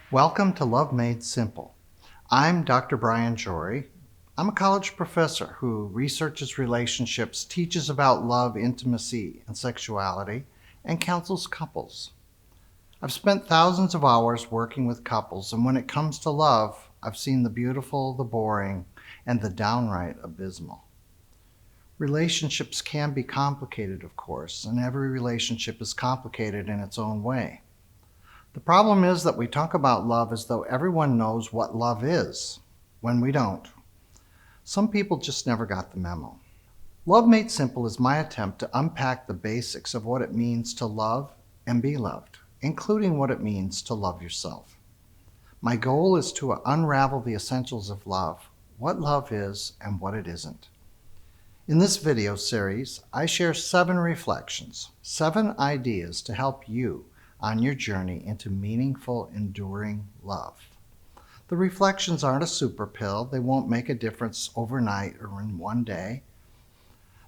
Welcome to Love Made Simple. I'm Dr. Brian Jory. I'm a college professor who researches relationships, teaches about love, intimacy, and sexuality, and counsels couples. I've spent thousands of hours working with couples, and when it comes to love, I've seen the beautiful, the boring, and the downright abysmal. Relationships can be complicated, of course, and every relationship is complicated in its own way. The problem is that we talk about love as though everyone knows what love is, when we don't. Some people just never got the memo. Love Made Simple is my attempt to unpack the basics of what it means to love and be loved, including what it means to love yourself. My goal is to unravel the essentials of love, what love is and what it isn't. In this video series, I share 7 reflections, 7 ideas to help you on your journey into meaningful, enduring love. The reflections aren't a super pill. They won't make a difference overnight or in one day.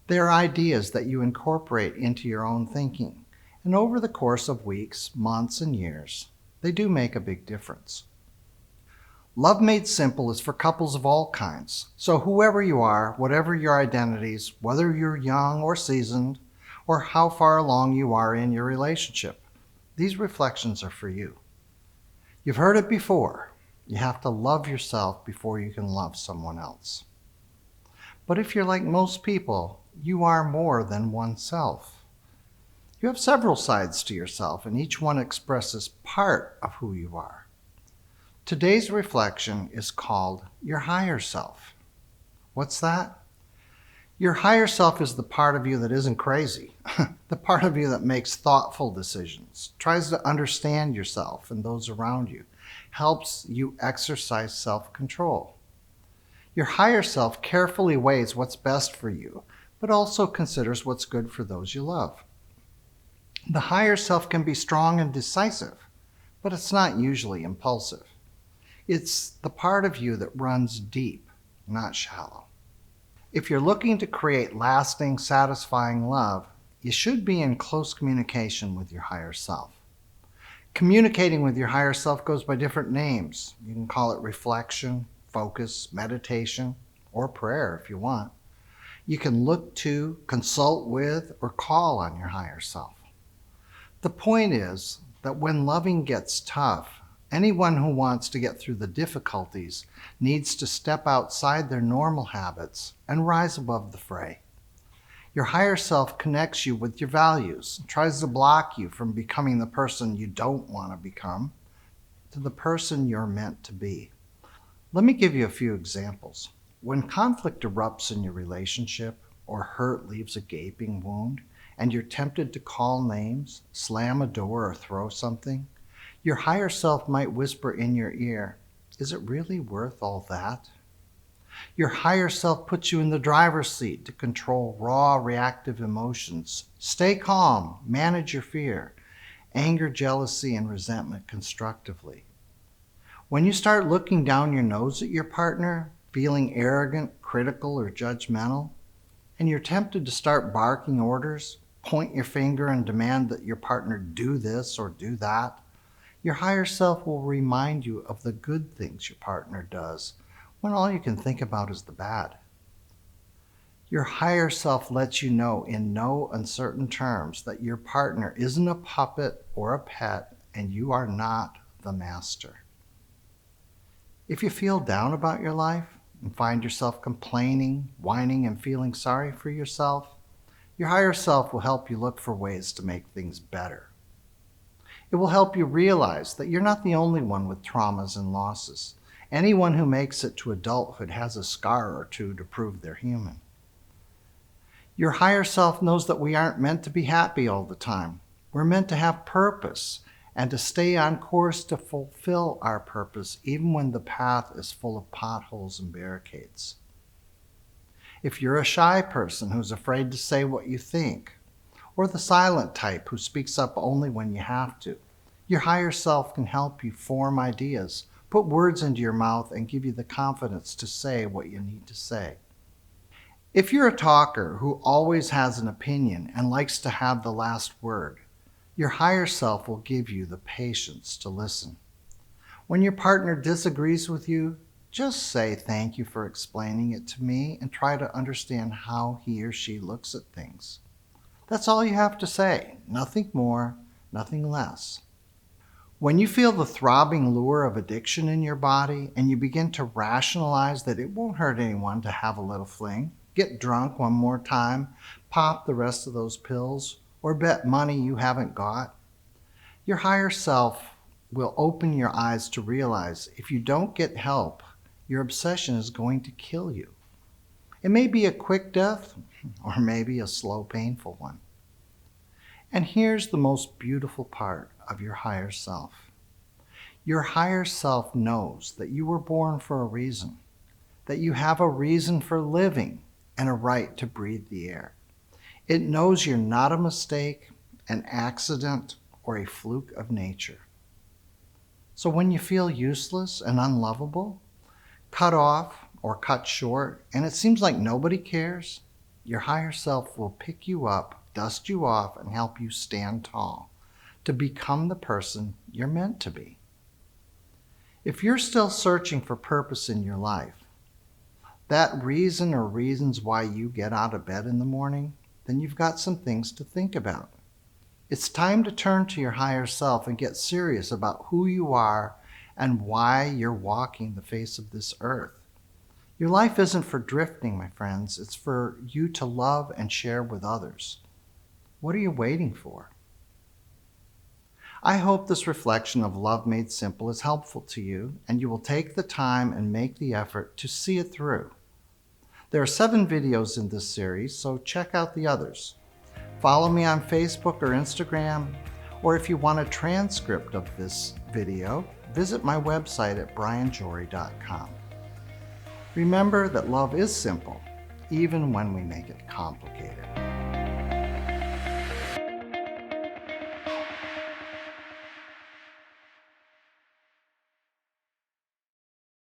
They are ideas that you incorporate into your own thinking, and over the course of weeks, months, and years, they do make a big difference. Love Made Simple is for couples of all kinds. So whoever you are, whatever your identities, whether you're young or seasoned, or how far along you are in your relationship, these reflections are for you. You've heard it before. You have to love yourself before you can love someone else. But if you're like most people, you are more than oneself. You have several sides to yourself, and each one expresses part of who you are. Today's reflection is called your higher self. What's that? Your higher self is the part of you that isn't crazy, the part of you that makes thoughtful decisions, tries to understand yourself and those around you, helps you exercise self-control. Your higher self carefully weighs what's best for you, but also considers what's good for those you love. The higher self can be strong and decisive, but it's not usually impulsive. It's the part of you that runs deep, not shallow. If you're looking to create lasting, satisfying love, you should be in close communication with your higher self. Communicating with your higher self goes by different names. You can call it reflection, focus, meditation, or prayer if you want. You can look to, consult with, or call on your higher self. The point is that when loving gets tough, anyone who wants to get through the difficulties needs to step outside their normal habits and rise above the fray. Your higher self connects you with your values and tries to block you from becoming the person you don't want to become to the person you're meant to be. Let me give you a few examples. When conflict erupts in your relationship or hurt leaves a gaping wound and you're tempted to call names, slam a door, or throw something, your higher self might whisper in your ear, "Is it really worth all that?" Your higher self puts you in the driver's seat to control raw, reactive emotions. Stay calm, manage your fear, anger, jealousy, and resentment constructively. When you start looking down your nose at your partner, feeling arrogant, critical, or judgmental, and you're tempted to start barking orders, point your finger and demand that your partner do this or do that, your higher self will remind you of the good things your partner does when all you can think about is the bad. Your higher self lets you know in no uncertain terms that your partner isn't a puppet or a pet and you are not the master. If you feel down about your life and find yourself complaining, whining, and feeling sorry for yourself, your higher self will help you look for ways to make things better. It will help you realize that you're not the only one with traumas and losses. Anyone who makes it to adulthood has a scar or two to prove they're human. Your higher self knows that we aren't meant to be happy all the time. We're meant to have purpose and to stay on course to fulfill our purpose even when the path is full of potholes and barricades. If you're a shy person who's afraid to say what you think, or the silent type who speaks up only when you have to, your higher self can help you form ideas, put words into your mouth, and give you the confidence to say what you need to say. If you're a talker who always has an opinion and likes to have the last word, your higher self will give you the patience to listen. When your partner disagrees with you, just say thank you for explaining it to me and try to understand how he or she looks at things. That's all you have to say, nothing more, nothing less. When you feel the throbbing lure of addiction in your body and you begin to rationalize that it won't hurt anyone to have a little fling, get drunk one more time, pop the rest of those pills, or bet money you haven't got, your higher self will open your eyes to realize if you don't get help, your obsession is going to kill you. It may be a quick death or maybe a slow, painful one. And here's the most beautiful part of your higher self. Your higher self knows that you were born for a reason, that you have a reason for living and a right to breathe the air. It knows you're not a mistake, an accident, or a fluke of nature. So when you feel useless and unlovable, cut off or cut short, and it seems like nobody cares, your higher self will pick you up, dust you off, and help you stand tall to become the person you're meant to be. If you're still searching for purpose in your life, that reason or reasons why you get out of bed in the morning, then you've got some things to think about. It's time to turn to your higher self and get serious about who you are and why you're walking the face of this earth. Your life isn't for drifting, my friends. It's for you to love and share with others. What are you waiting for? I hope this reflection of Love Made Simple is helpful to you, and you will take the time and make the effort to see it through. There are 7 videos in this series, so check out the others. Follow me on Facebook or Instagram, or if you want a transcript of this video, visit my website at brianjory.com. Remember that love is simple, even when we make it complicated.